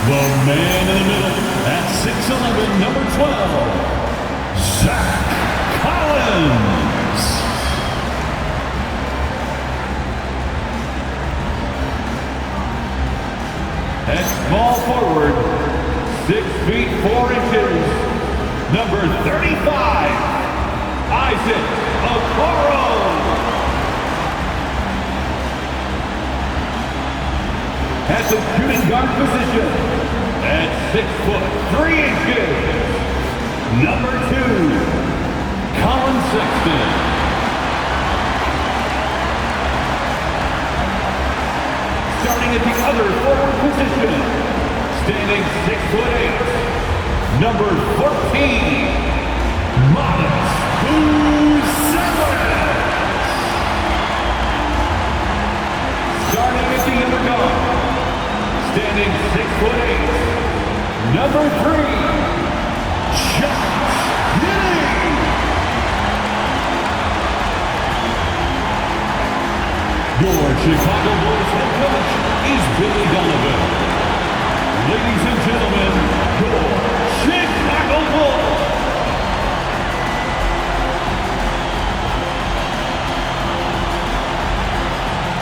The man in the middle at 6'11", number 12, Zach Collins. At small forward, 6 feet 4 inches, number 35, Isaac Okoro. At the shooting guard position, at 6 foot 3 inches, number 2, Colin Sexton. Starting at the other forward position, standing 6 foot 8, number 14, Marvin Bagley. Starting at the other guard, standing 6 foot 8, number 3, Josh Giddey. Your Chicago Bulls head coach is Billy Donovan. Ladies and gentlemen, your Chicago Bulls.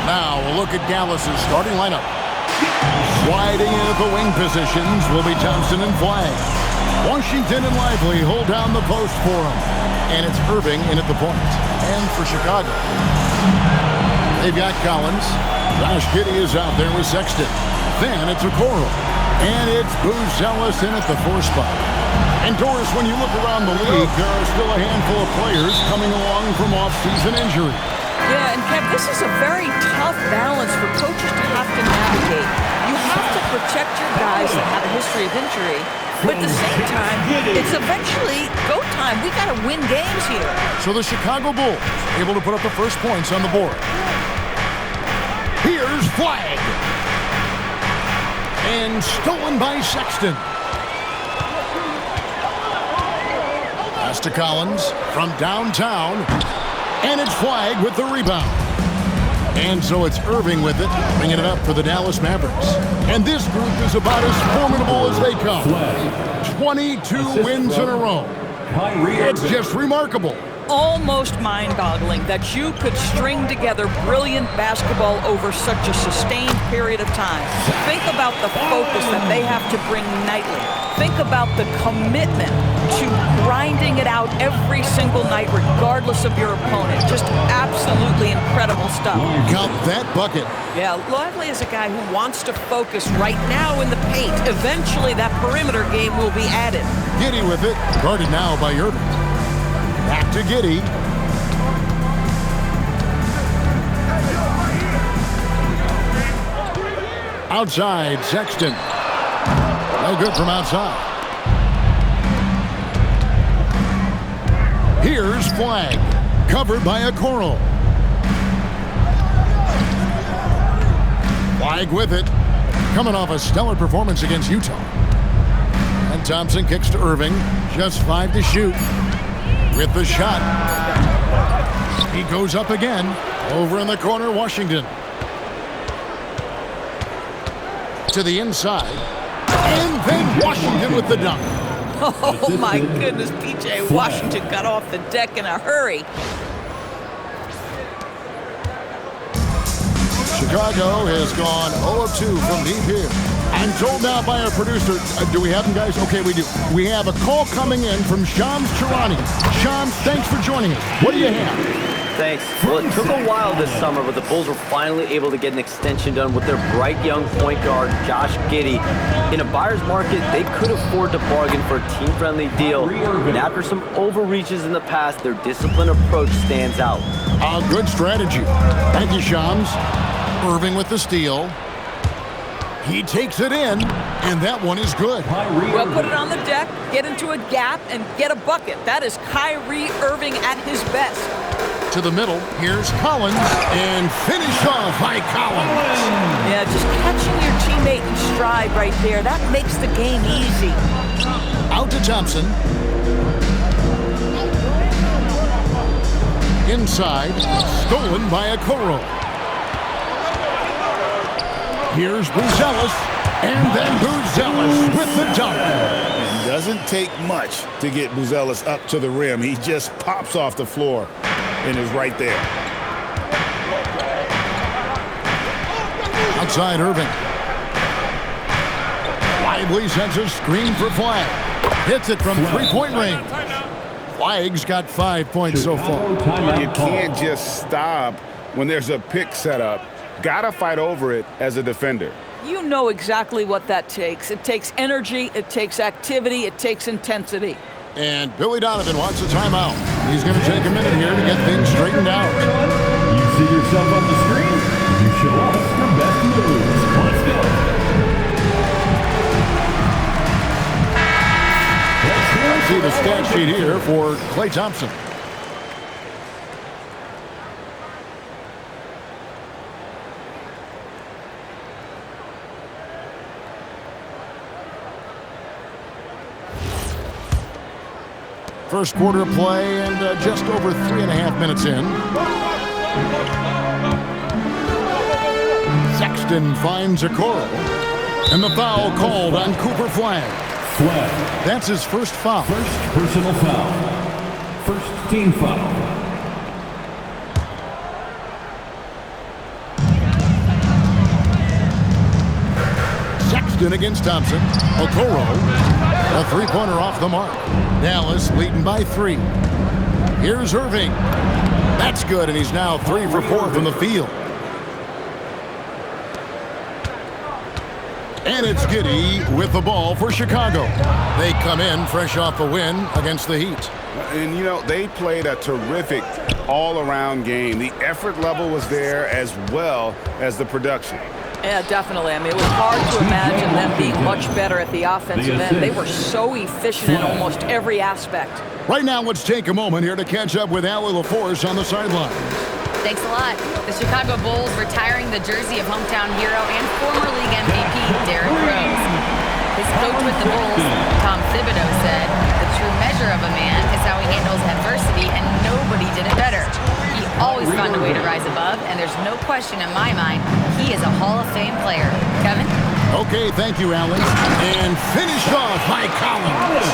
Now we'll look at Dallas's starting lineup. Sliding in at the wing positions will be Thompson and Flagg. Washington and Lively hold down the post for him. And it's Irving in at the point. And for Chicago, they've got Collins. Josh Giddey is out there with Sexton. Then it's Okoro. And it's Buzelis in at the 4 spot. And Doris, when you look around the league, there are still a handful of players coming along from off-season injury. Yeah, and Kev, this is a very tough balance for coaches to have to navigate. You have to protect your guys that have a history of injury, but at the same time, it's eventually go time. We got to win games here. So the Chicago Bulls able to put up the first points on the board. Here's Flagg. And stolen by Sexton. Pass to Collins from downtown. And it's Flagg with the rebound. And so it's Irving with it, bringing it up for the Dallas Mavericks. And this group is about as formidable as they come. 22 wins in a row. It's just remarkable. Almost mind-boggling that you could string together brilliant basketball over such a sustained period of time. Think about the focus that they have to bring nightly. Think about the commitment to grinding it out every single night, regardless of your opponent. Just absolutely incredible stuff. Count that bucket. Yeah, Lively is a guy who wants to focus right now in the paint. Eventually, that perimeter game will be added. Giddey with it, guarded now by Irving. Back to Giddey. Outside, Sexton. No good from outside. Here's Flagg, covered by Okoro. Flagg with it, coming off a stellar performance against Utah. And Thompson kicks to Irving, just 5 to shoot. With the shot, he goes up again. Over in the corner, Washington. To the inside. And then Washington with the dunk. Oh, my goodness, P.J. Washington got off the deck in a hurry. Chicago has gone 0 of 2 from deep here. I'm told now by our producer, do we have them, guys? Okay, we do. We have a call coming in from Shams Charani. Shams, thanks for joining us. What do you have? Thanks. Well, it took a while this summer, but the Bulls were finally able to get an extension done with their bright young point guard, Josh Giddey. In a buyer's market, they could afford to bargain for a team-friendly deal. And after some overreaches in the past, their disciplined approach stands out. A good strategy. Thank you, Shams. Irving with the steal. He takes it in, and that one is good. Well, put it on the deck, get into a gap, and get a bucket. That is Kyrie Irving at his best. To the middle, here's Collins, and finish off by Collins. Yeah, just catching your teammate in stride right there, that makes the game easy. Out to Thompson. Inside, stolen by Okoro. Here's Buzelis, And then Buzelis with the dunk. It doesn't take much to get Buzelis up to the rim. He just pops off the floor and is right there. Outside Irving. Lively sends a screen for Flagg. Hits it from three-point range. Flagg's got 5 points so far. You can't just stop when there's a pick set up. Gotta fight over it as a defender. You know exactly what that takes. It takes energy, it takes activity, it takes intensity. And Billy Donovan wants a timeout. He's going to take a minute here to get things straightened out. You see yourself on the screen, you show us your best moves. Let's go. Let's see the stat sheet here for Klay Thompson. First quarter play and just over 3.5 minutes in. Sexton finds Okoro. And the foul called on Cooper Flagg. Flagg. That's his first foul. First personal foul. First team foul. Sexton against Thompson. Okoro. A three-pointer off the mark. Dallas leading by 3. Here's Irving. That's good, and he's now 3 for 4 from the field. And it's Giddey with the ball for Chicago. They come in fresh off a win against the Heat. And, you know, they played a terrific all-around game. The effort level was there as well as the production. Yeah, definitely. I mean, it was hard to imagine them being much better at the offensive end. They were so efficient in almost every aspect. Right now, let's take a moment here to catch up with Allie LaForce on the sideline. Thanks a lot. The Chicago Bulls retiring the jersey of hometown hero and former league MVP Derrick Rose. His coach with the Bulls, Tom Thibodeau, said, "The true measure of a man is how he handles adversity, and nobody did it better. He always found a way to rise above, and there's no question in my mind he is a Hall of Fame player." Kevin? Okay, thank you, Allie. And finished off by Collins.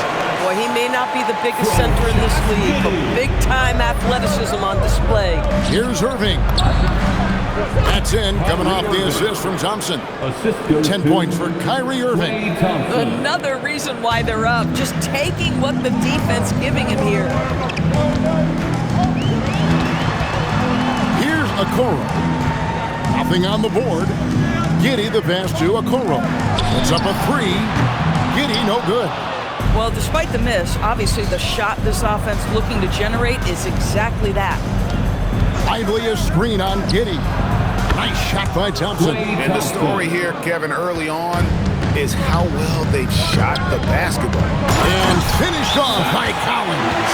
Boy, he may not be the biggest center in this league, but big-time athleticism on display. Here's Irving. That's in, coming off the assist from Thompson. 10 points for Kyrie Irving. Another reason why they're up, just taking what the defense giving him here. Here's Okoro. Nothing on the board. Giddey the pass to Okoro. It's up a 3. Giddey no good. Well, despite the miss, obviously the shot this offense looking to generate is exactly that. Lively a screen on Giddey. Nice shot by Thompson. And the story here, Kevin, early on is how well they've shot the basketball. And finished off by Collins.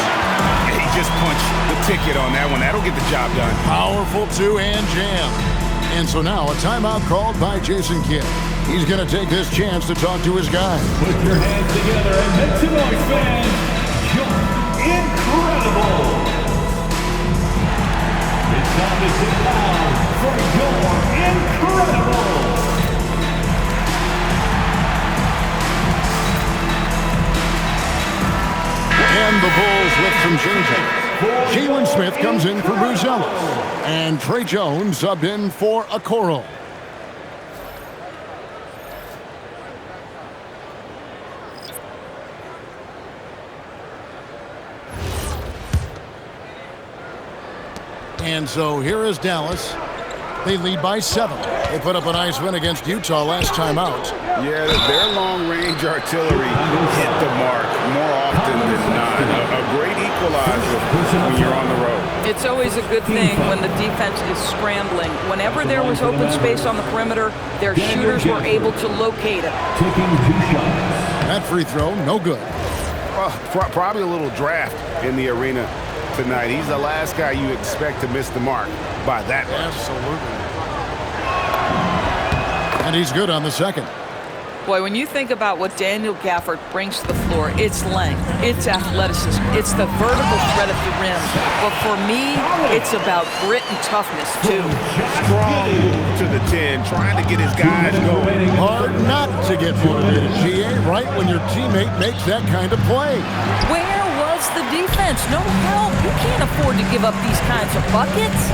He just punched the ticket on that one. That'll get the job done. Powerful two-hand jam. And so now a timeout called by Jason Kidd. He's going to take this chance to talk to his guys. Put your hands together and make some noise, fans. You're incredible. It's time to sit down for your incredible. And the Bulls with some changes. Jalen Smith comes in for Buzelis. And Trey Jones subbed in for Okoro. And so here is Dallas. They lead by 7. They put up a nice win against Utah last time out. Yeah, their long-range artillery hit the mark more often than not. A great equalizer when you're on the road. It's always a good thing when the defense is scrambling. Whenever there was open space on the perimeter, their shooters were able to locate it. Taking 2 shots. That free throw, no good. Probably a little draft in the arena tonight. He's the last guy you expect to miss the mark by that much. Absolutely. And he's good on the second. Boy, when you think about what Daniel Gafford brings to the floor, it's length, it's athleticism, it's the vertical threat at the rim. But for me, it's about grit and toughness, too. Strong move to the 10, trying to get his guys going. Hard not to get motivated, GA, right when your teammate makes that kind of play. Where was the defense? No help. You can't afford to give up these kinds of buckets.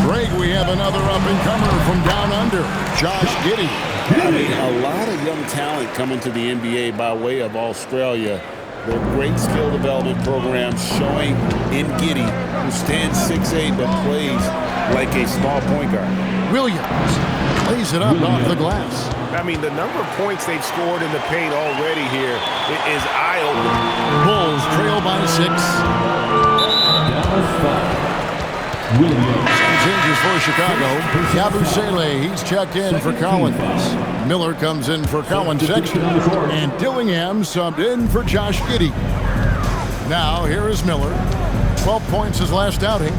Greg, we have another up-and-comer from down under, Josh Giddey. I mean, a lot of young talent coming to the NBA by way of Australia. Their great skill development programs showing in Giddey, who stands 6'8", but plays like a small point guard. Williams lays it up off the glass. I mean, the number of points they've scored in the paint already here is eye-opening. Bulls trail by 6. Dallas 5. Williams. Changes for Chicago. Yabusele, he's checked in for Collins. Miller comes in for Colin Sexton. And Dillingham subbed in for Josh Giddey. Now, here is Miller. 12 points his last outing.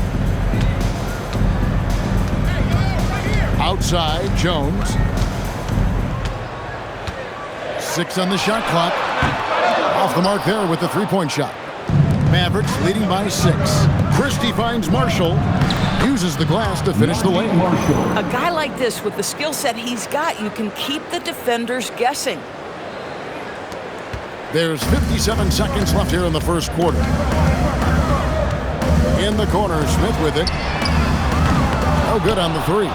Outside, Jones. 6 on the shot clock. Off the mark there with the three-point shot. Mavericks leading by 6. Christie finds Marshall. Uses the glass to finish the lane. A guy like this, with the skill set he's got, you can keep the defenders guessing. There's 57 seconds left here in the first quarter. In the corner, Smith with it. No good on the 3.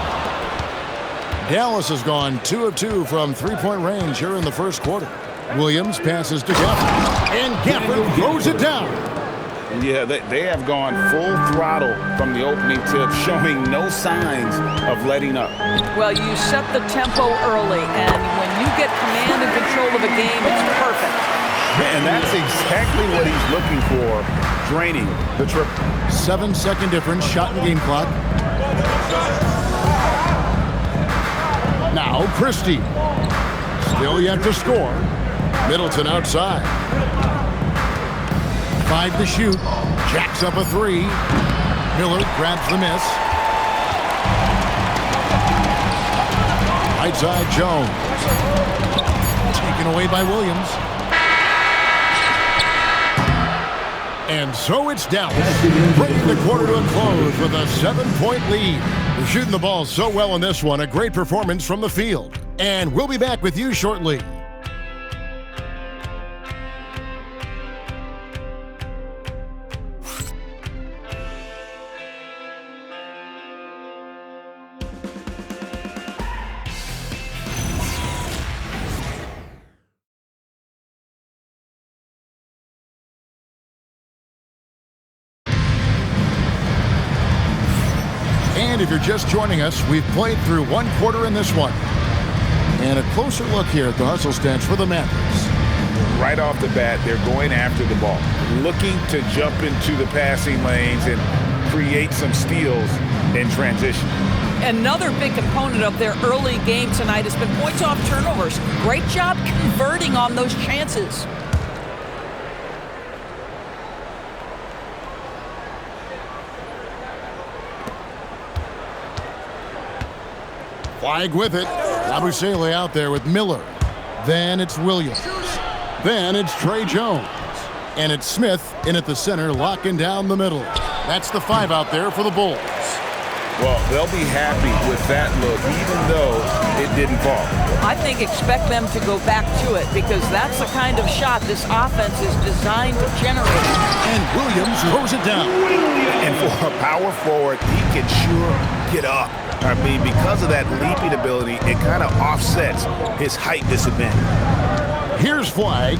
Dallas has gone 2 of 2 from three-point range here in the first quarter. Williams passes to Gafford. And Gafford throws it down. Yeah, they have gone full throttle from the opening tip, showing no signs of letting up. Well, you set the tempo early, and when you get command and control of a game, it's perfect. And that's exactly what he's looking for, draining the triple. 7-second difference, shot and game clock. Now Christie. Still yet to score. Middleton outside. 5 to shoot. Jacks up a 3. Miller grabs the miss. Right side, Jones. Taken away by Williams. And so it's Dallas, bringing the quarter to a close with a 7-point lead. They're shooting the ball so well in this one. A great performance from the field. And we'll be back with you shortly. And if you're just joining us, we've played through one quarter in this one. And a closer look here at the hustle stats for the Mavericks. Right off the bat, they're going after the ball, looking to jump into the passing lanes and create some steals in transition. Another big component of their early game tonight has been points off turnovers. Great job converting on those chances. Flagg with it. Yabusele out there with Miller. Then it's Williams. Then it's Trey Jones. And it's Smith in at the center, locking down the middle. That's the 5 out there for the Bulls. Well, they'll be happy with that look, even though it didn't fall. I think expect them to go back to it, because that's the kind of shot this offense is designed to generate. And Williams throws it down. And for a power forward, he can sure get up. I mean, because of that leaping ability, it kind of offsets his height disadvantage. Here's Flagg.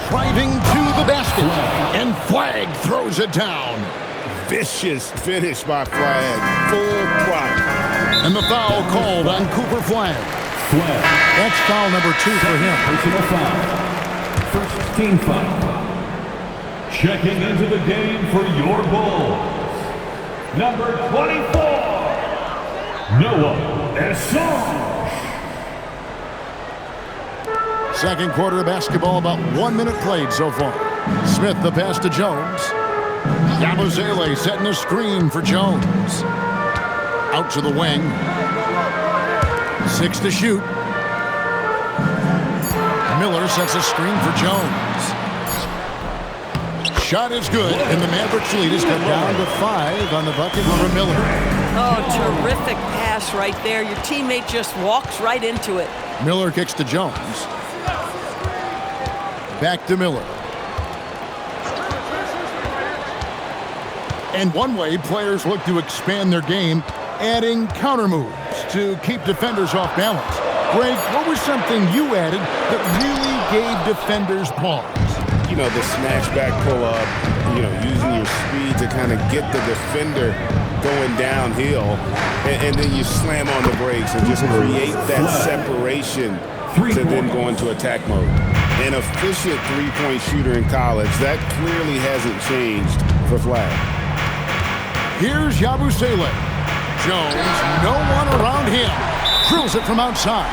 Driving to the basket. And Flagg throws it down. Vicious finish by Flagg. Full throttle. And the foul called on Cooper Flagg. That's foul number 2 for him. Personal foul. First team foul. Checking into the game for your Bulls, number 24, Noah Esau. Second quarter of basketball, about 1 minute played so far. Smith the pass to Jones. Yabusele setting a screen for Jones. Out to the wing. 6 to shoot. Miller sets a screen for Jones. Shot is good, and the Mavericks lead is cut down to 5 on the bucket for Miller. Oh, terrific pass right there. Your teammate just walks right into it. Miller kicks to Jones. Back to Miller. And one way players look to expand their game, adding counter moves to keep defenders off balance. Greg, what was something you added that really gave defenders pause? You know, the snatch back pull-up, you know, using your speed to kind of get the defender going downhill, and then you slam on the brakes and just create that separation to then go into attack mode. An efficient three-point shooter in college, that clearly hasn't changed for Flagg. Here's Yabusele. Jones, no one around him. Drills it from outside.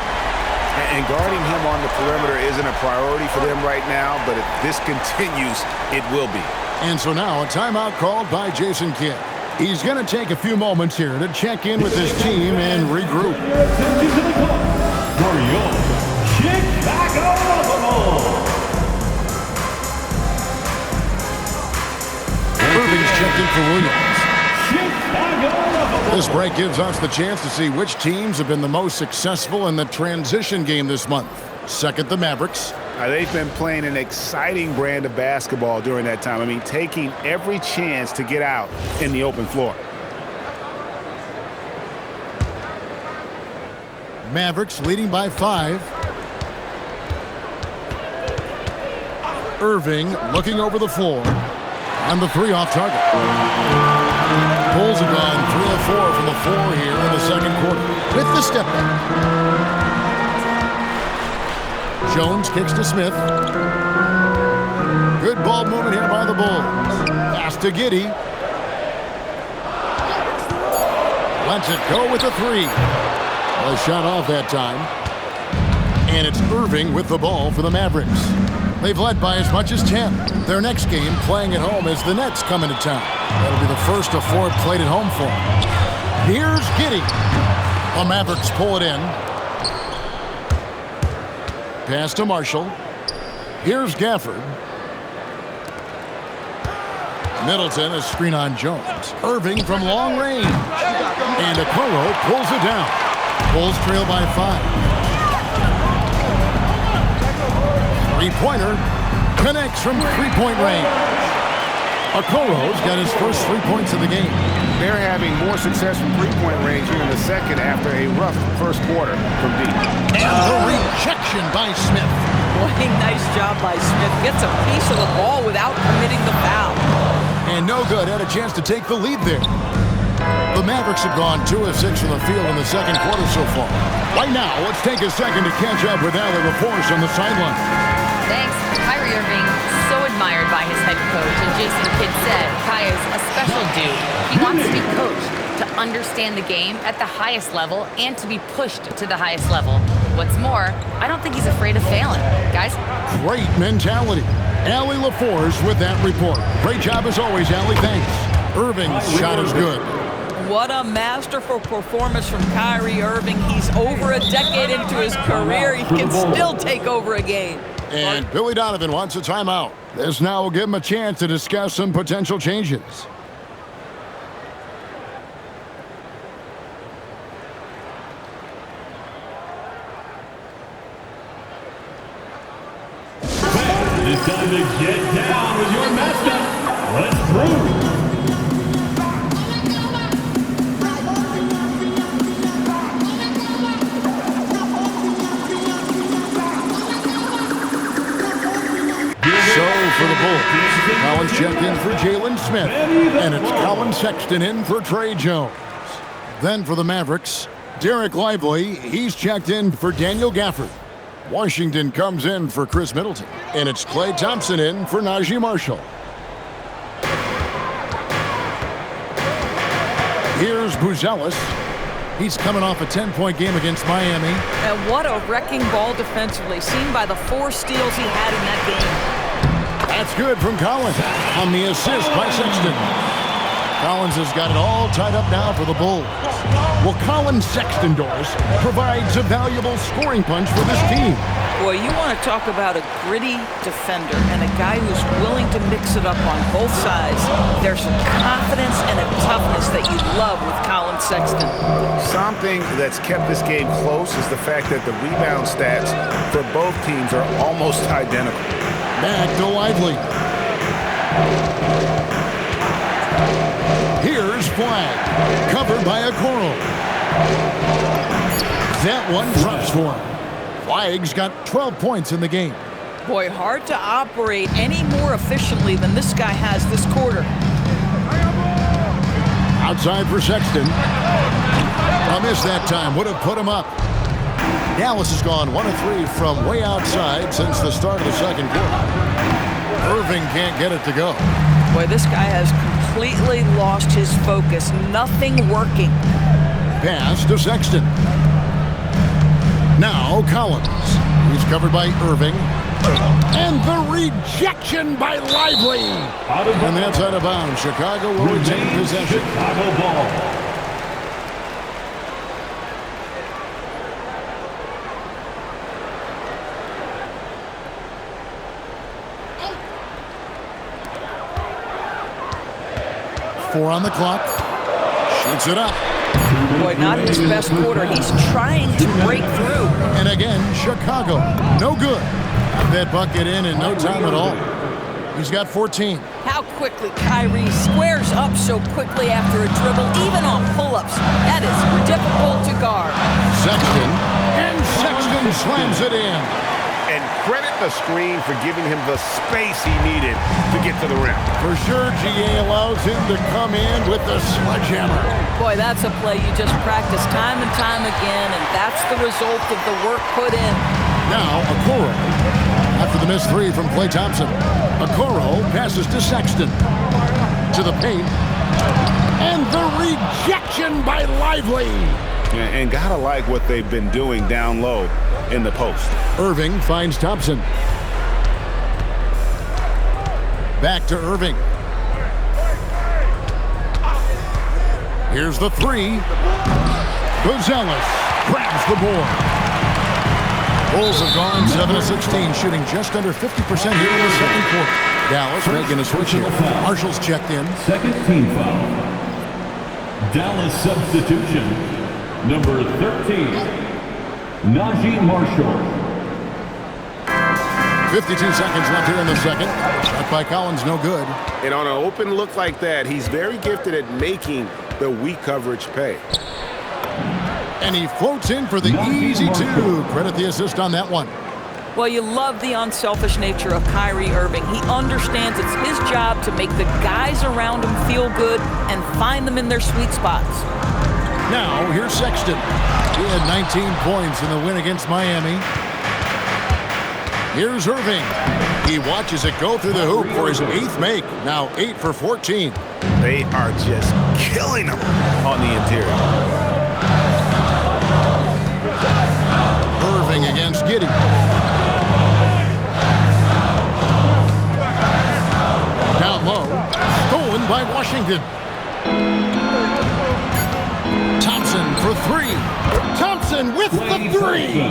And guarding him on the perimeter isn't a priority for them right now, but if this continues, it will be. And so now a timeout called by Jason Kidd. He's going to take a few moments here to check in with his team and regroup. For your Chicago Bulls. Irving's checked in for Williams. Chicago Bulls. This break gives us the chance to see which teams have been the most successful in the transition game this month. Second, the Mavericks. They've been playing an exciting brand of basketball during that time. I mean, taking every chance to get out in the open floor. Mavericks leading by 5. Irving looking over the floor. On the 3 off target. Bulls have gone 3 of 4 from the floor here in the second quarter. With the step back. Jones kicks to Smith. Good ball movement here by the Bulls. Pass to Giddey. Lets it go with the 3. A shot off that time. And it's Irving with the ball for the Mavericks. They've led by as much as 10. Their next game, playing at home, as the Nets come into town. That'll be the first of 4 played at home for them. Here's Giddey. The Mavericks pull it in. Pass to Marshall. Here's Gafford. Middleton, a screen on Jones. Irving from long range. And Okoro pulls it down. Bulls trail by 5. Three-pointer connects from three-point range. Okoro's got his first 3 points of the game. They're having more success from three-point range here in the second after a rough first quarter from deep. And the rejection by Smith. Boy, nice job by Smith. Gets a piece of the ball without committing the foul. And no good. Had a chance to take the lead there. The Mavericks have gone 2 of 6 from the field in the second quarter so far. Right now, let's take a second to catch up with Allie LaForce on the sideline. Thanks. Kyrie Irving, so admired by his head coach. And Jason Kidd said, Kai is a special dude. He wants to be coached to understand the game at the highest level and to be pushed to the highest level. What's more, I don't think he's afraid of failing. Guys? Great mentality. Allie LaForce with that report. Great job as always, Allie. Thanks. Irving's shot is good. What a masterful performance from Kyrie Irving. He's over a decade into his career. He can still take over a game. And Billy Donovan wants a timeout. This now will give him a chance to discuss some potential changes. It's time to get down with your master. Let's move. For the Bulls, Collins checked in for Jalen Smith, and it's Colin Sexton in for Trey Jones. Then for the Mavericks, Derek Lively, he's checked in for Daniel Gafford. Washington comes in for Chris Middleton, and it's Klay Thompson in for Najee Marshall. Here's Buzelis. He's coming off a 10-point game against Miami. And what a wrecking ball defensively, seen by the 4 steals he had in that game. That's good from Collins on the assist by Sexton. Collins has got it all tied up now for the Bulls. Well, Collins-Sexton doors provides a valuable scoring punch for this team. Boy, you want to talk about a gritty defender and a guy who's willing to mix it up on both sides. There's some confidence and a toughness that you love with Collins-Sexton. Something that's kept this game close is the fact that the rebound stats for both teams are almost identical. Back to Lively. Here's Flagg, covered by a Okoro. That one drops for him. Flagg's got 12 points in the game. Boy, hard to operate any more efficiently than this guy has this quarter. Outside for Sexton. A miss that time, would have put him up. Dallas has gone 1 of 3 from way outside since the start of the second quarter. Irving can't get it to go. Boy, this guy has completely lost his focus. Nothing working. Pass to Sexton. Now Collins. He's covered by Irving. And the rejection by Lively. And that's out of bounds. Chicago will retain possession. Chicago ball. Four on the clock. Shoots it up. Boy, not his best quarter. He's trying to break through. And again, Chicago. No good. Got that bucket in no time at all. He's got 14. How quickly Kyrie squares up so quickly after a dribble, even on pull-ups. That is difficult to guard. Sexton. And Sexton slams it in. And credit the screen for giving him the space he needed to get to the rim. For sure, GA allows him to come in with the sledgehammer. Boy, that's a play you just practice time and time again, and that's the result of the work put in. Now, Okoro. After the missed three from Klay Thompson. Okoro passes to Sexton. To the paint. And the rejection by Lively. And gotta like what they've been doing down low in the post. Irving finds Thompson. Back to Irving. Here's the three. Gonzalez grabs the board. Bulls have gone 7 of 16, shooting just under 50% here in the second quarter. Dallas making a switch here. Marshall's checked in. Second team foul. Dallas substitution. Number 13, Najee Marshall. 52 seconds left here in the second. Shot by Collins, no good. And on an open look like that, he's very gifted at making the weak coverage pay. And he floats in for the easy two. Credit the assist on that one. Well, you love the unselfish nature of Kyrie Irving. He understands it's his job to make the guys around him feel good and find them in their sweet spots. Now, here's Sexton. He had 19 points in the win against Miami. Here's Irving. He watches it go through the hoop for his 8th make. Now 8 for 14. They are just killing him on the interior. Irving against Giddey. Down low. Stolen by Washington. Thompson for three. Thompson with the three.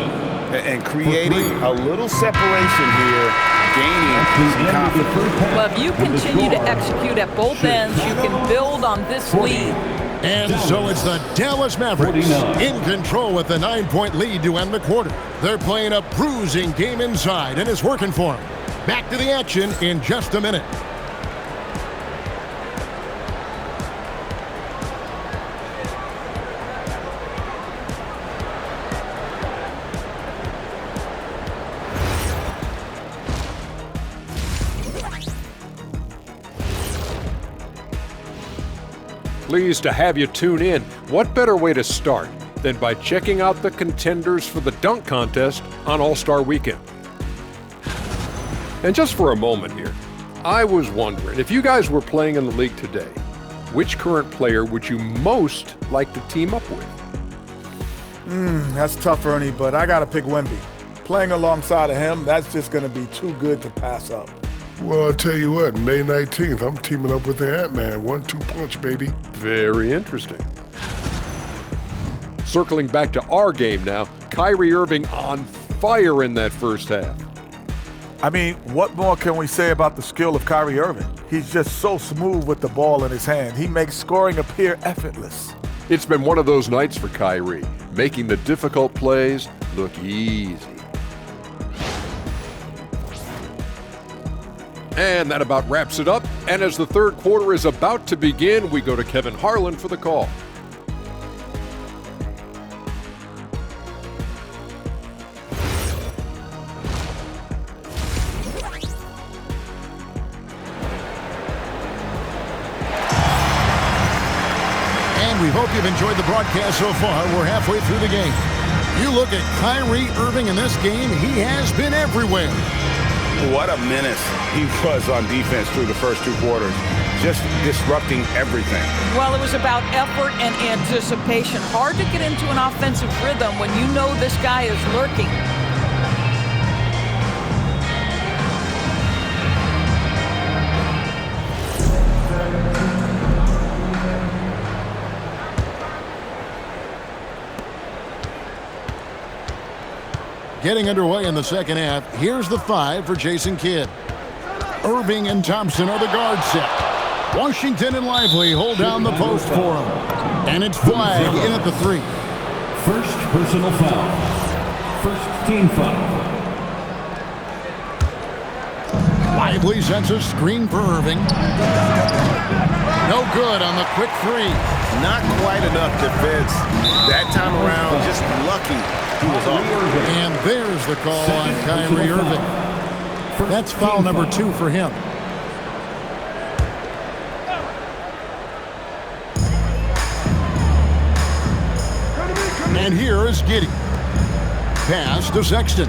And creating a little separation here, gaining some confidence. Well, if you continue to execute at both ends, you can build on this lead. And so it's the Dallas Mavericks in control with the 9-point lead to end the quarter. They're playing a bruising game inside, and it's working for them. Back to the action in just a minute. Pleased to have you tune in. What better way to start than by checking out the contenders for the dunk contest on All-Star Weekend? And just for a moment here, I was wondering, if you guys were playing in the league today, which current player would you most like to team up with? That's tough, Ernie, but I got to pick Wemby. Playing alongside of him, that's just going to be too good to pass up. Well, I'll tell you what, May 19th, I'm teaming up with the Ant-Man. 1-2 punch, baby. Very interesting. Circling back to our game now, Kyrie Irving on fire in that first half. I mean, what more can we say about the skill of Kyrie Irving? He's just so smooth with the ball in his hand. He makes scoring appear effortless. It's been one of those nights for Kyrie, making the difficult plays look easy. And that about wraps it up. And as the third quarter is about to begin, we go to Kevin Harlan for the call. We hope you've enjoyed the broadcast so far. We're halfway through the game. You look at Kyrie Irving in this game, he has been everywhere. What a menace he was on defense through the first 2 quarters, just disrupting everything. Well, it was about effort and anticipation. Hard to get into an offensive rhythm when you know this guy is lurking. Getting underway in the second half, here's the 5 for Jason Kidd. Irving and Thompson are the guard set. Washington and Lively hold down the post for him. And it's Flagg in at the 3. First personal foul. First team foul. Lively sends a screen for Irving. No good on the quick 3. Not quite enough defense. That time around, just lucky he was off. And there's the call on Kyrie Irving. That's foul number 2 for him. And here is Giddey. Pass to Sexton.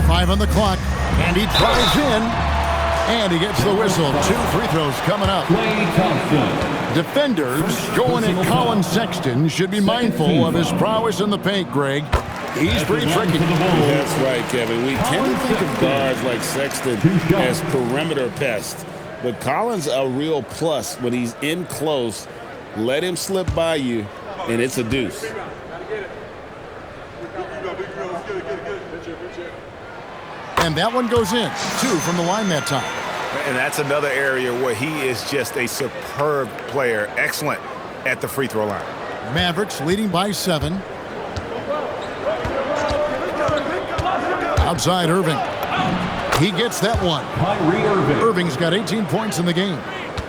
Five on the clock, and he drives in, and he gets the whistle. 2 free throws coming up. Defenders going at Colin Sexton should be mindful of his prowess in the paint, Greg. He's pretty tricky. That's right, Kevin. We tend to think of guards like Sexton as perimeter pests, but Collins a real plus when he's in close. Let him slip by you, and it's a deuce. And that one goes in. 2 from the line that time. And that's another area where he is just a superb player. Excellent at the free throw line. Mavericks leading by 7. Outside Irving. He gets that one. Kyrie Irving. Irving's got 18 points in the game.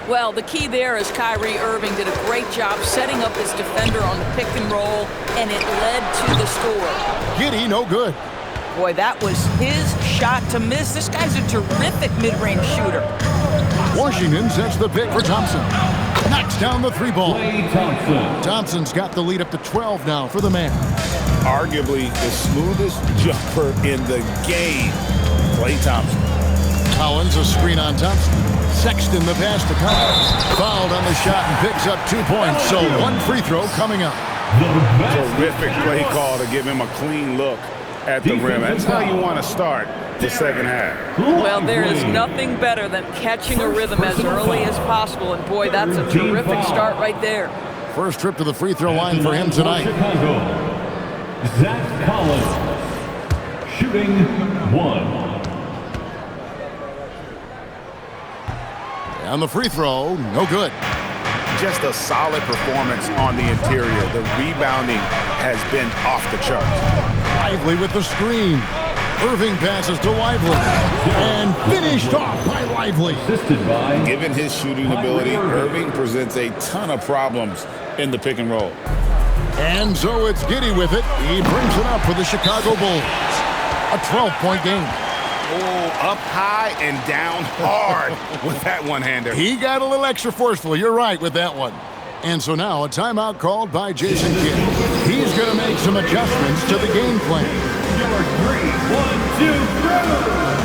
Well, the key there is Kyrie Irving did a great job setting up his defender on the pick and roll, and it led to the score. Giddey, no good. Boy, that was his shot to miss. This guy's a terrific mid-range shooter. Washington sets the pick for Thompson. Knocks down the 3 ball. Thompson's got the lead up to 12 now for the man. Arguably the smoothest jumper in the game. Klay Thompson. Collins a screen on Thompson. Sexton the pass to Collins. Fouled on the shot and picks up 2 points. So 1 free throw coming up. Terrific play call to give him a clean look at the rim. That's how you want to start the second half. Well, there is nothing better than catching a rhythm as early as possible, and boy, that's a terrific start right there. First trip to the free throw line for him tonight. Chicago, Zach Collins, shooting 1. On the free throw, no good. Just a solid performance on the interior. The rebounding has been off the charts. Lively with the screen. Irving passes to Lively. And finished off by Lively. Given his shooting ability, Irving presents a ton of problems in the pick and roll. And so it's Giddey with it. He brings it up for the Chicago Bulls. A 12-point game. Oh, up high and down hard with that one-hander. He got a little extra forceful. You're right with that one. And so now a timeout called by Jason Kidd. He's going to make some adjustments to the game plan. Number 3, 1, 2,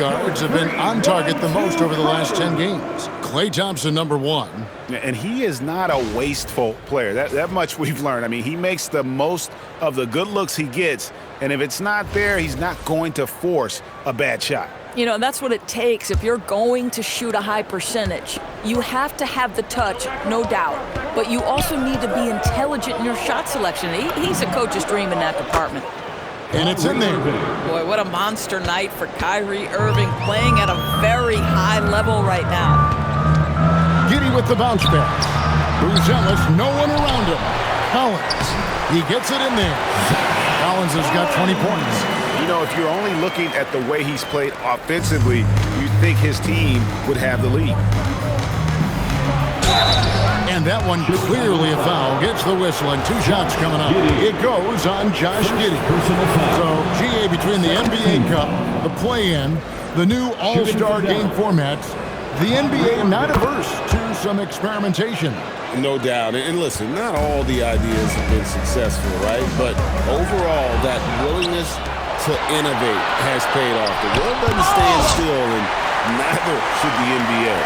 guards have been on target the most over the last 10 games. Klay Thompson, number 1. And he is not a wasteful player. That much we've learned. I mean, he makes the most of the good looks he gets, and if it's not there, he's not going to force a bad shot. You know, that's what it takes. If you're going to shoot a high percentage, you have to have the touch, no doubt. But you also need to be intelligent in your shot selection. He's a coach's dream in that department. And it's in there. Boy, what a monster night for Kyrie Irving, playing at a very high level right now. Giddey with the bounce pass. Buzelis, no one around him. Collins, he gets it in there. Collins has got 20 points. You know, if you're only looking at the way he's played offensively, you'd think his team would have the lead. And that one clearly a foul. Gets the whistle, and 2 shots coming up. It goes on Josh Giddey. So, GA, between the NBA Cup, the play-in, the new All-Star game formats, the NBA not averse to some experimentation. No doubt. And listen, not all the ideas have been successful, right? But overall, that willingness to innovate has paid off. The world doesn't stand still, and neither should the NBA.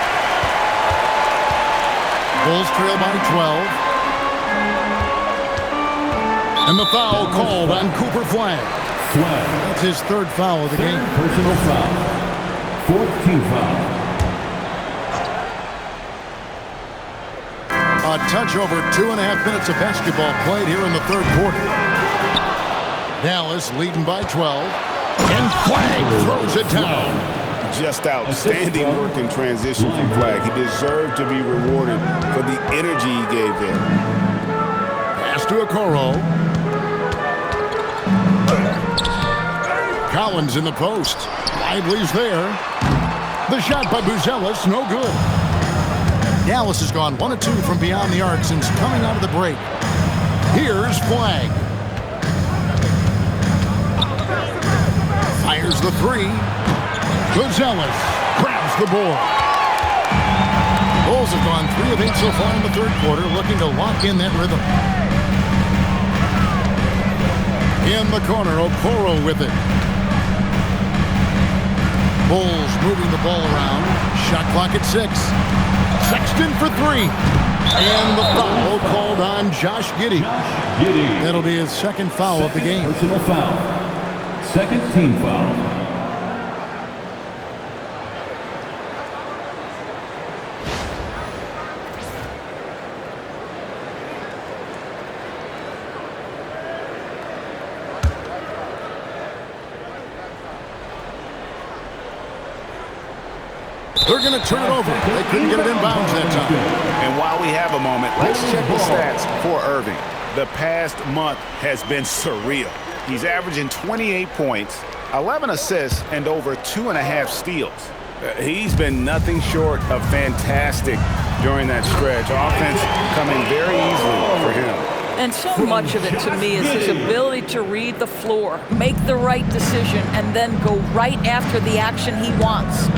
Bulls trail by 12. And the foul called on Cooper Flagg. That's his 3rd foul of the game. Personal foul. 4th team foul. A touch over 2.5 minutes of basketball played here in the 3rd quarter. Dallas leading by 12. And Flagg throws it down. Just outstanding work in transition from Flagg. He deserved to be rewarded for the energy he gave there. Pass to Okoro. Collins in the post. Lively's there. The shot by Buzelis, no good. Dallas has gone 1 of 2 from beyond the arc since coming out of the break. Here's Flagg. Fires the 3. Buzelis grabs the board. Bulls have gone 3 of 8 so far in the 3rd quarter, looking to lock in that rhythm. In the corner, Okoro with it. Bulls moving the ball around. Shot clock at 6. Sexton for 3. And the foul called on Josh Giddey. That'll be his 2nd foul of the game. Personal foul. 2nd team foul. They're going to turn it over. They couldn't get it in bounds that time. And while we have a moment, let's check the stats for Irving. The past month has been surreal. He's averaging 28 points, 11 assists, and over 2.5 steals. He's been nothing short of fantastic during that stretch. Offense coming very easily for him. And so much of it, to me, is his ability to read the floor, make the right decision, and then go right after the action he wants.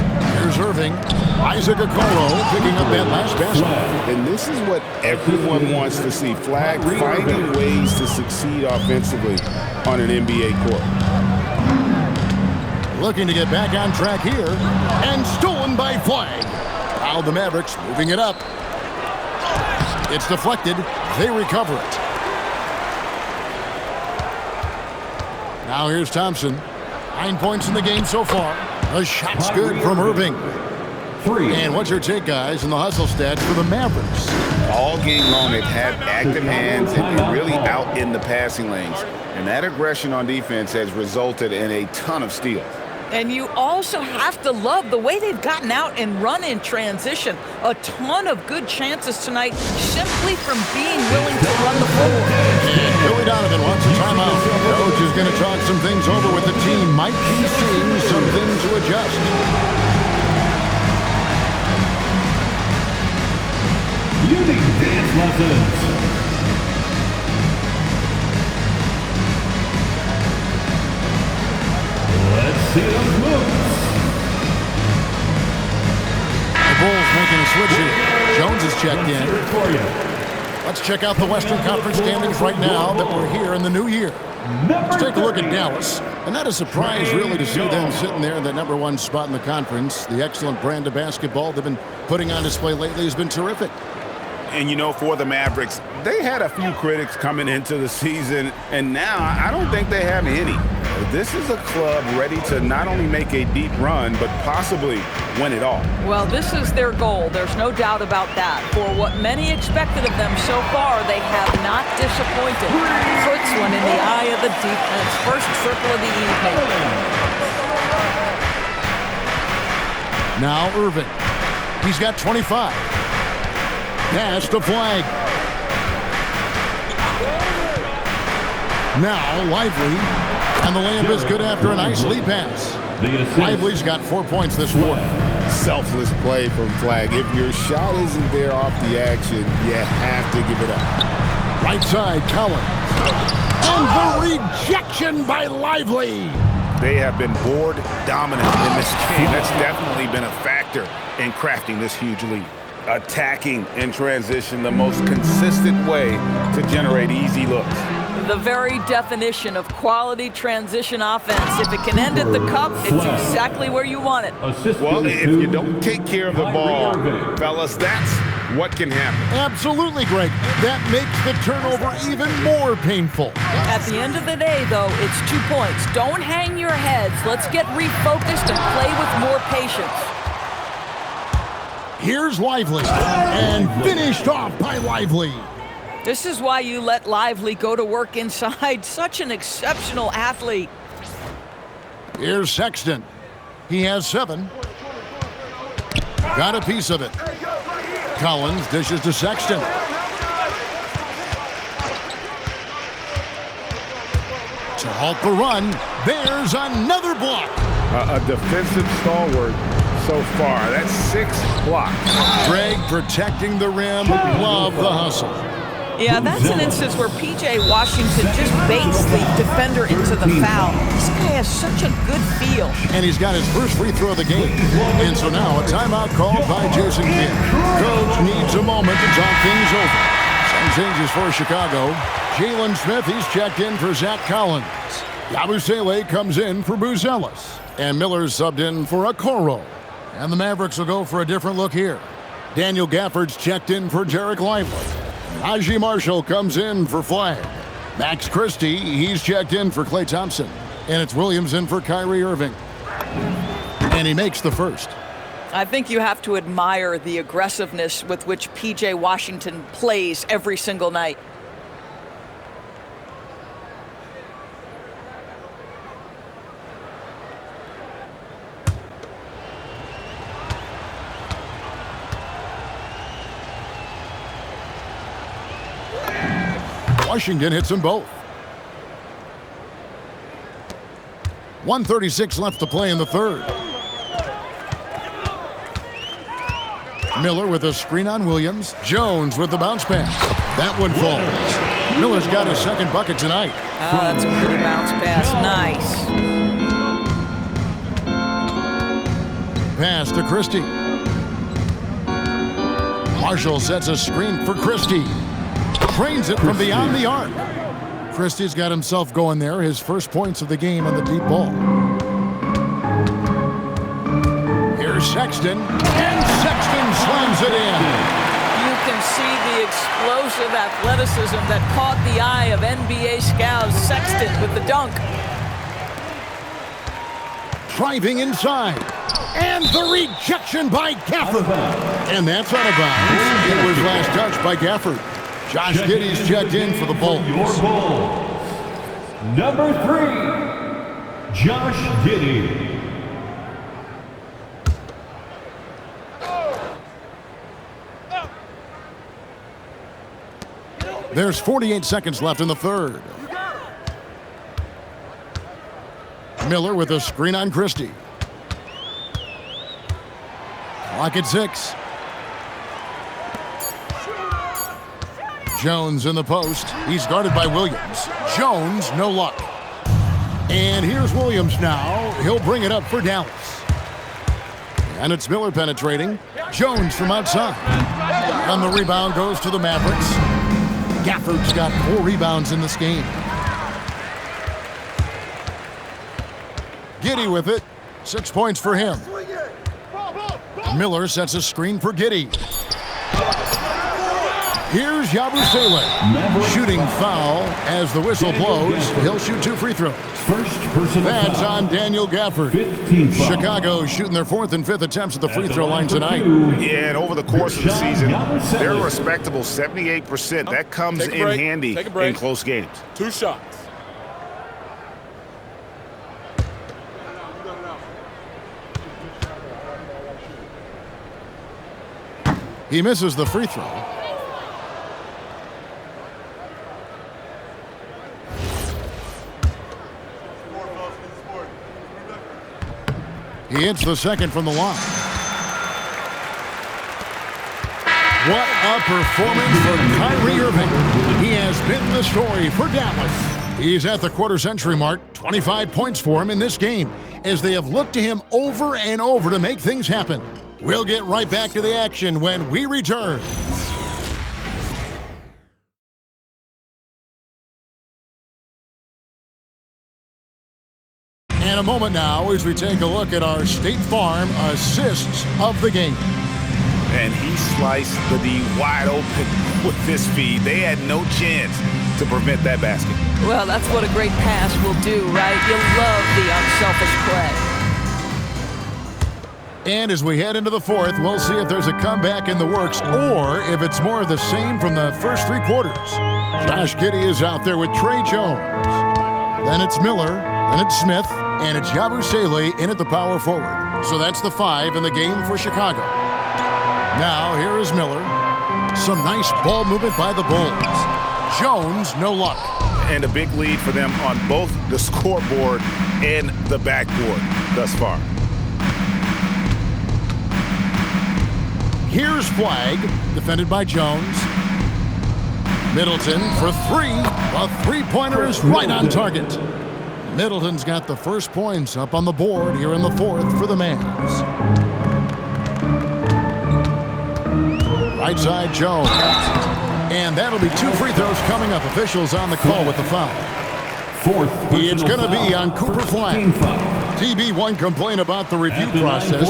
Here's Irving. Isaac Okoro picking up that last basket. And this is what everyone wants to see. Flagg finding ways to succeed offensively on an NBA court. Looking to get back on track here. And stolen by Flagg. Now the Mavericks moving it up. It's deflected. They recover it. Now here's Thompson. 9 points in the game so far. The shot's good from Irving. 3. And what's your take, guys, in the hustle stats for the Mavericks? All game long, they've had active hands and really out in the passing lanes. And that aggression on defense has resulted in a ton of steals. And you also have to love the way they've gotten out and run in transition. A ton of good chances tonight simply from being willing to run the floor. And Billy Donovan wants a timeout. Coach is going to talk some things over with the team. Might be seeing something to adjust. You need dance lessons. Let's see those moves. The Bulls making a switch here. Jones is checked in. Let's check out the Western Conference standings right now that we're here in the new year. Let's take a look at Dallas. And not a surprise, really, to see them sitting there in the #1 spot in the conference. The excellent brand of basketball they've been putting on display lately has been terrific. And, you know, for the Mavericks, they had a few critics coming into the season, and now I don't think they have any. This is a club ready to not only make a deep run, but possibly win it all. Well, this is their goal. There's no doubt about that. For what many expected of them so far, they have not disappointed. Puts one in the eye of the defense. First triple of the evening. Now Irving. He's got 25. Pass to Flagg. Now Lively. And the layup is good after a nice lead pass. Lively's got 4 points this quarter. Selfless play from Flagg. If your shot isn't there off the action, you have to give it up. Right side, Collins. And the rejection by Lively. They have been board dominant in this game. That's definitely been a factor in crafting this huge lead. Attacking in transition, the most consistent way to generate easy looks. The very definition of quality transition offense. If it can end at the cup, it's exactly where you want it. Well, if you don't take care of the ball, fellas, that's what can happen. Absolutely, Greg. That makes the turnover even more painful. At the end of the day, though, it's 2 points. Don't hang your heads. Let's get refocused and play with more patience. Here's Lively. And finished off by Lively. This is why you let Lively go to work inside. Such an exceptional athlete. Here's Sexton. He has 7. Got a piece of it. Collins dishes to Sexton. To halt the run, there's another block. A defensive stalwart so far. That's 6 blocks. Greg protecting the rim. Love the hustle. Yeah, that's an instance where P.J. Washington just baits the defender into the foul. This guy has such a good feel. And he's got his first free throw of the game. And so now a timeout called by Jason Kidd. Coach needs a moment to talk things over. Some changes for Chicago. Jalen Smith, he's checked in for Zach Collins. Yabusele comes in for Buzelis. And Miller's subbed in for Okoro. And the Mavericks will go for a different look here. Daniel Gafford's checked in for Jarek Lively. Najee Marshall comes in for Flagg. Max Christie, he's checked in for Klay Thompson. And it's Williams in for Kyrie Irving. And he makes the first. I think you have to admire the aggressiveness with which P.J. Washington plays every single night. Washington hits them both. 1:36 left to play in the third. Miller with a screen on Williams. Jones with the bounce pass. That one falls. Miller's got his second bucket tonight. Oh, that's a pretty bounce pass. Nice. Pass to Christie. Marshall sets a screen for Christie. Trains it from beyond the arc. Christie's got himself going there. His first points of the game on the deep ball. Here's Sexton. And Sexton slams it in. You can see the explosive athleticism that caught the eye of NBA scouts. Sexton with the dunk. Driving inside. And the rejection by Gafford. And that's out of bounds. It was last touched by Gafford. Josh Giddey's checked in for the Bulls. Your Bulls. Number 3, Josh Giddey. There's 48 seconds left in the third. Miller with a screen on Christie. Clock at 6. Jones in the post. He's guarded by Williams. Jones, no luck. And here's Williams now. He'll bring it up for Dallas. And it's Miller penetrating. Jones from outside. And the rebound goes to the Mavericks. Gafford's got 4 rebounds in this game. Giddey with it. 6 points for him. Miller sets a screen for Giddey. Here's Yabusele. Shooting foul as the whistle blows. He'll shoot 2 free throws. That's on Daniel Gafford. Chicago shooting their 4th and 5th attempts at the free throw line tonight. Yeah, and over the course of the season, they're a respectable 78%. That comes in handy in close games. 2 shots. He misses the free throw. He hits the second from the line. What a performance for Kyrie Irving. He has been the story for Dallas. He's at the quarter-century mark, 25 points for him in this game, as they have looked to him over and over to make things happen. We'll get right back to the action when we return. And a moment now as we take a look at our State Farm assists of the game. And he sliced the D wide open with this feed. They had no chance to prevent that basket. Well, that's what a great pass will do, right? You'll love the unselfish play. And as we head into the 4th, we'll see if there's a comeback in the works or if it's more of the same from the first 3 quarters. Josh Giddey is out there with Trey Jones. Then it's Miller, then it's Smith, and it's Yabusele in at the power forward. So that's the 5 in the game for Chicago. Now here is Miller. Some nice ball movement by the Bulls. Jones, no luck. And a big lead for them on both the scoreboard and the backboard thus far. Here's Flagg, defended by Jones. Middleton for 3. The three-pointer is right on target. Middleton's got the first points up on the board here in the 4th for the Mavs. Right side, Jones. And that'll be 2 free throws coming up. Officials on the call with the foul. It's going to be on Cooper Flagg. TB1 complain about the review process.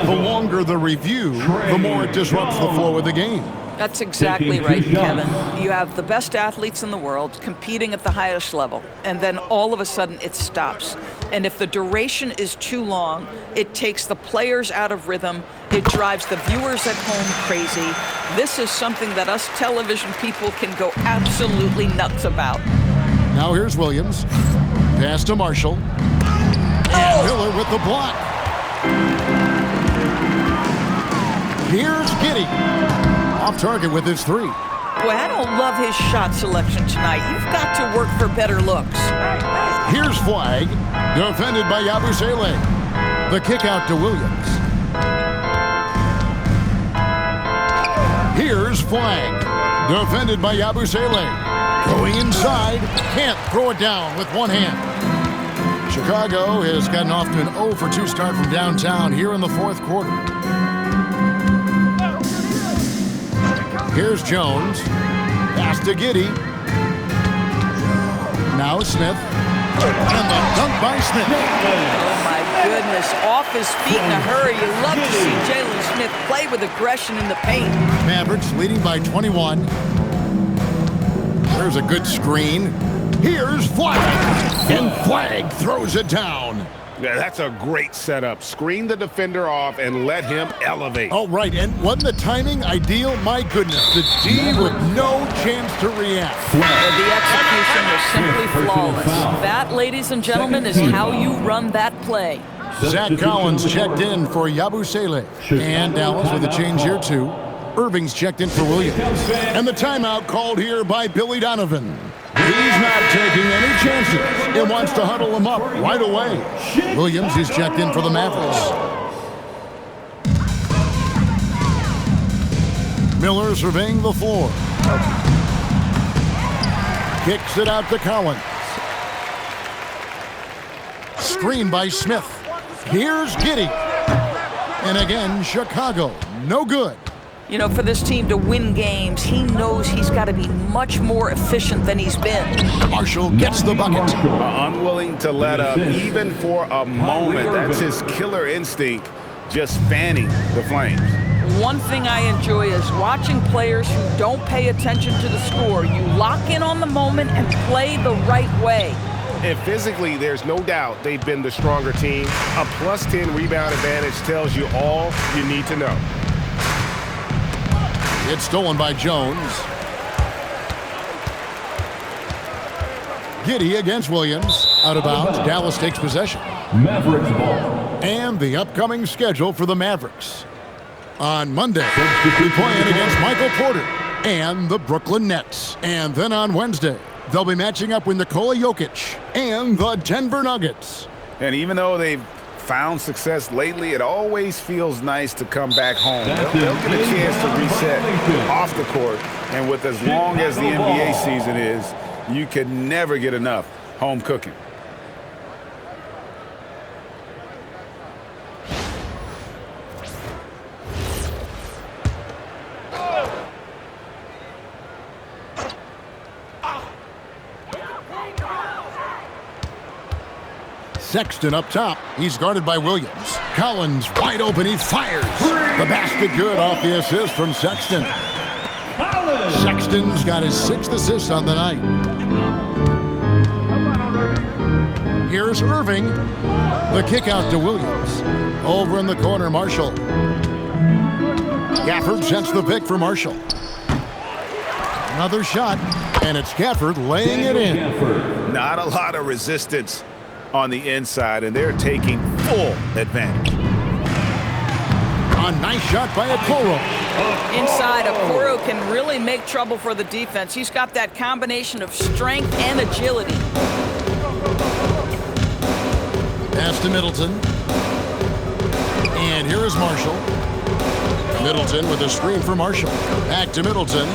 The longer the review, the more it disrupts the flow of the game. That's exactly right, Kevin. You have the best athletes in the world competing at the highest level, and then all of a sudden it stops. And if the duration is too long, it takes the players out of rhythm. It drives the viewers at home crazy. This is something that us television people can go absolutely nuts about. Now here's Williams. Pass to Marshall. And Miller with the block. Here's Giddey. Off target with his 3. Boy, I don't love his shot selection tonight. You've got to work for better looks. Here's Flagg, defended by Yabusele. The kick out to Williams. Here's Flagg, defended by Yabusele. Going inside, can't throw it down with one hand. Chicago has gotten off to an 0 for 2 start from downtown here in the 4th quarter. Here's Jones. Pass to Giddey. Now Smith. And the dunk by Smith. Oh, my goodness. Off his feet in a hurry. You love to see Jalen Smith play with aggression in the paint. Mavericks leading by 21. There's a good screen. Here's Flagg. And Flagg throws it down. Yeah, that's a great setup. Screen the defender off and let him elevate. Oh, right. And wasn't the timing ideal? My goodness. The D with no chance to react. The execution was simply flawless. That, ladies and gentlemen, is how you run that play. Zach Collins checked in for Yabusele. And Dallas with a change here, too. Irving's checked in for Williams. And the timeout called here by Billy Donovan. He's not taking any chances. He wants to huddle them up right away. Williams is checked in for the Mavericks. Miller surveying the floor. Kicks it out to Collins. Screen by Smith. Here's Giddey. And again, Chicago, no good. You know, for this team to win games, he knows he's got to be much more efficient than he's been. Marshall gets the bucket. Unwilling to let up, even for a moment. That's his killer instinct, just fanning the flames. One thing I enjoy is watching players who don't pay attention to the score. You lock in on the moment and play the right way. And physically, there's no doubt they've been the stronger team. A plus 10 rebound advantage tells you all you need to know. It's stolen by Jones. Giddey against Williams. Out of bounds. Dallas takes possession. Mavericks ball. And the upcoming schedule for the Mavericks. On Monday, they'll be playing against Michael Porter and the Brooklyn Nets. And then on Wednesday, they'll be matching up with Nikola Jokic and the Denver Nuggets. And even though they've found success lately, it always feels nice to come back home. They'll get a chance to reset off the court. And with as long as the NBA season is, you can never get enough home cooking. Sexton up top. He's guarded by Williams. Collins wide open. He fires. The basket good off the assist from Sexton. Sexton's got his 6th assist on the night. Here's Irving. The kick out to Williams. Over in the corner, Marshall. Gafford sets the pick for Marshall. Another shot, and it's Gafford laying it in. Not a lot of resistance on the inside, and they're taking full advantage. A nice shot by Okoro. Inside, Okoro can really make trouble for the defense. He's got that combination of strength and agility. Pass to Middleton. And here is Marshall. Middleton with a screen for Marshall. Back to Middleton.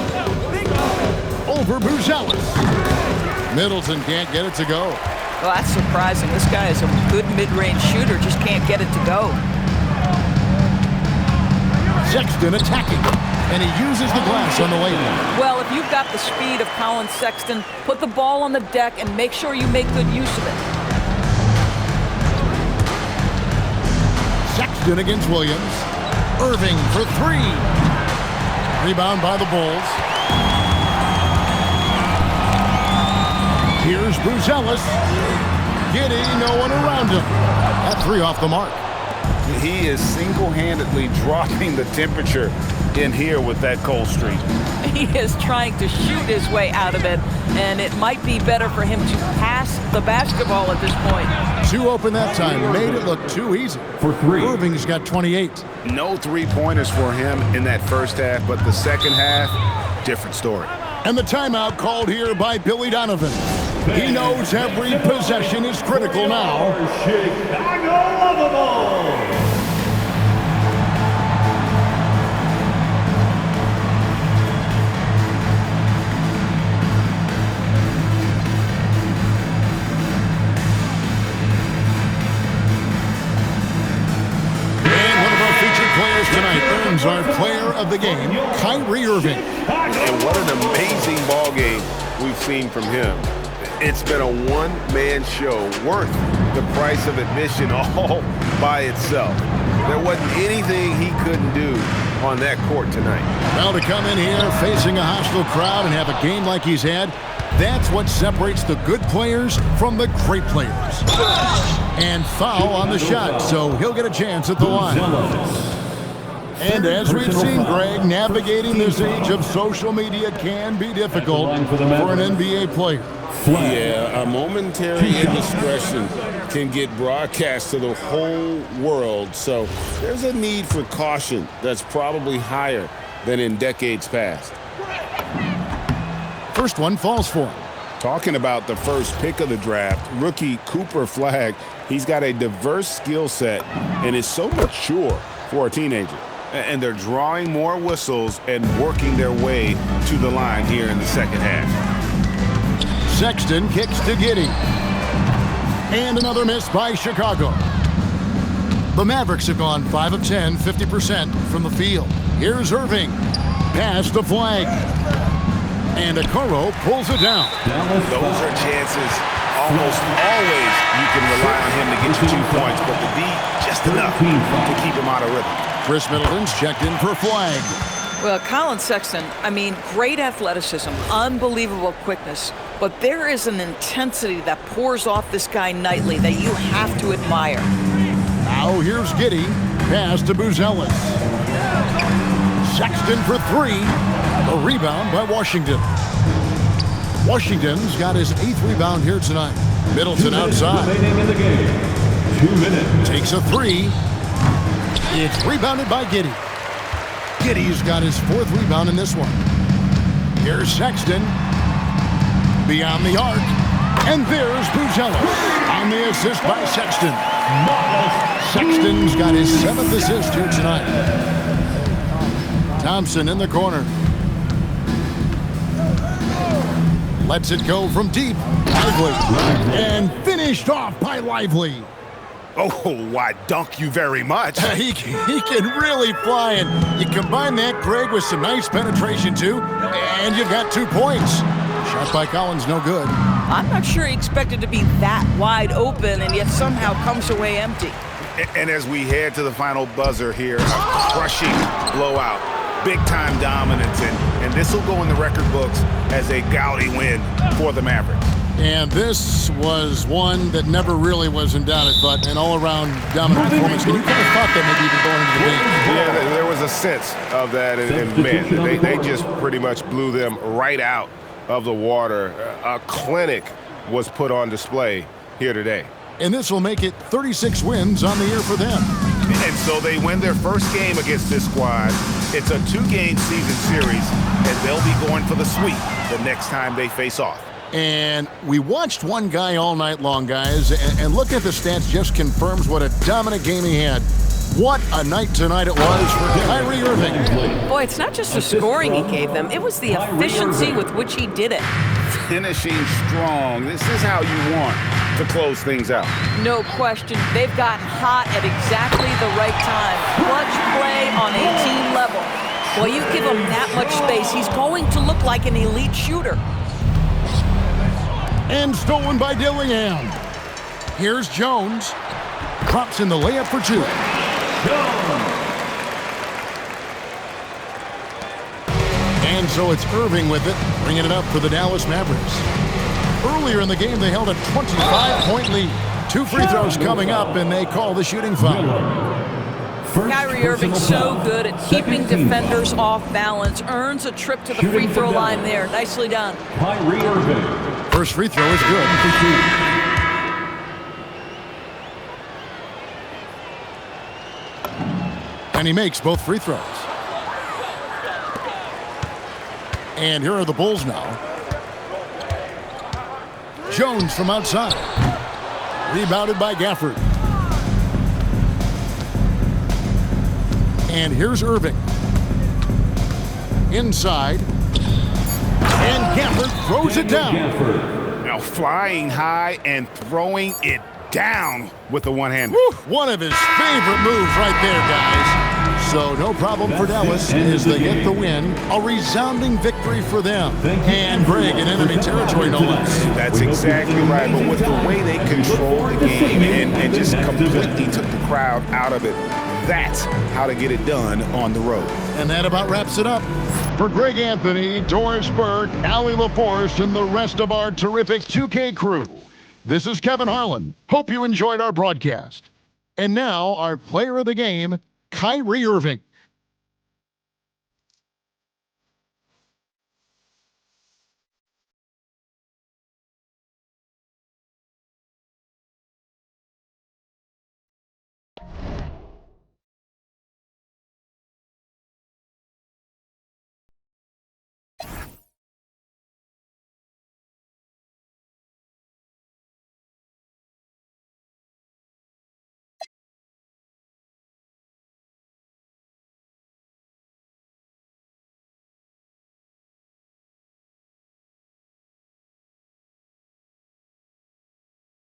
Over Buzelis. Middleton can't get it to go. Well, that's surprising. This guy is a good mid-range shooter, just can't get it to go. Sexton attacking, and he uses the glass on the way in. Well, if you've got the speed of Colin Sexton, put the ball on the deck and make sure you make good use of it. Sexton against Williams. Irving for 3. Rebound by the Bulls. Here's Buzelis. Giddey, no one around him. That 3 off the mark. He is single-handedly dropping the temperature in here with that cold streak. He is trying to shoot his way out of it, and it might be better for him to pass the basketball at this point. 2 open that time. Made it look too easy. For 3. Irving's got 28. No three-pointers for him in that first half, but the second half, different story. And the timeout called here by Billy Donovan. He knows every possession is critical now. Chicago Lovable. Players tonight earns our player of the game, Kyrie Irving. And what an amazing ball game we've seen from him. It's been a one-man show worth the price of admission all by itself. There wasn't anything he couldn't do on that court tonight. Well, to come in here facing a hostile crowd and have a game like he's had, that's what separates the good players from the great players. And foul on the shot, so he'll get a chance at the line. And as we've seen, Greg, navigating this age of social media can be difficult for an NBA player. Yeah, a momentary indiscretion can get broadcast to the whole world, so there's a need for caution that's probably higher than in decades past. First one falls for him. Talking about the first pick of the draft, rookie Cooper Flagg, he's got a diverse skill set and is so mature for a teenager. And they're drawing more whistles and working their way to the line here in the second half. Sexton kicks to Giddey. And another miss by Chicago. The Mavericks have gone 5 of 10, 50% from the field. Here's Irving. Pass to Flagg. And Okoro pulls it down. Those are chances almost always you can rely on him to get you 2 points, but the D just enough to keep him out of rhythm. Chris Middleton's checked in for Flagg. Well, Colin Sexton, I mean, great athleticism, unbelievable quickness, but there is an intensity that pours off this guy nightly that you have to admire. Now here's Giddey. Pass to Buzelis. Sexton for 3. A rebound by Washington. Washington's got his 8th rebound here tonight. Middleton outside. Remaining in the game. 2 minutes. Takes a 3. It's rebounded by Giddey. Giddey's got his 4th rebound in this one. Here's Sexton. Beyond the arc. And there's Buzelis on the assist by Sexton. Sexton's got his 7th assist here tonight. Thompson in the corner. Lets it go from deep. Lively. And finished off by Lively. Oh, I dunk you very much. He can really fly, and you combine that, Greg, with some nice penetration, too, and you've got 2 points. Shot by Collins, no good. I'm not sure he expected to be that wide open and yet somehow comes away empty. And as we head to the final buzzer here, a crushing blowout, big-time dominance, and this will go in the record books as a gaudy win for the Mavericks. And this was one that never really was in doubt, but an all-around dominant performance. And you kind of thought that maybe even going into the game. Yeah, there was a sense of that, and man, they just pretty much blew them right out of the water. A clinic was put on display here today. And this will make it 36 wins on the year for them. And so they win their first game against this squad. It's a 2-game season series, and they'll be going for the sweep the next time they face off. And we watched one guy all night long, guys, and look at the stats just confirms what a dominant game he had. What a night tonight it was for Kyrie Irving. Boy, it's not just the scoring he gave them, it was the efficiency with which he did it. Finishing strong. This is how you want to close things out. No question. They've gotten hot at exactly the right time. Clutch play on a team level. Well, you give him that much space, he's going to look like an elite shooter. And stolen by Dillingham. Here's Jones. Drops in the layup for 2. And so it's Irving with it, bringing it up for the Dallas Mavericks. Earlier in the game, they held a 25-point lead. 2 free throws coming up, and they call the shooting foul. Kyrie Irving so good at keeping defenders off balance, earns a trip to the free throw line there. Nicely done. Kyrie Irving. First free throw is good. And he makes both free throws. And here are the Bulls now. Jones from outside. Rebounded by Gafford. And here's Irving. Inside. And Gafford throws it down. Now flying high and throwing it down with the one hand. One of his favorite moves right there, guys. So no problem for Dallas as they get the win. A resounding victory for them. And Greg in enemy territory, no less. That's exactly right. But with the way they controlled the game and just completely took the crowd out of it, that's how to get it done on the road. And that about wraps it up. For Greg Anthony, Doris Burke, Allie LaForce, and the rest of our terrific 2K crew, this is Kevin Harlan. Hope you enjoyed our broadcast. And now, our player of the game, Kyrie Irving.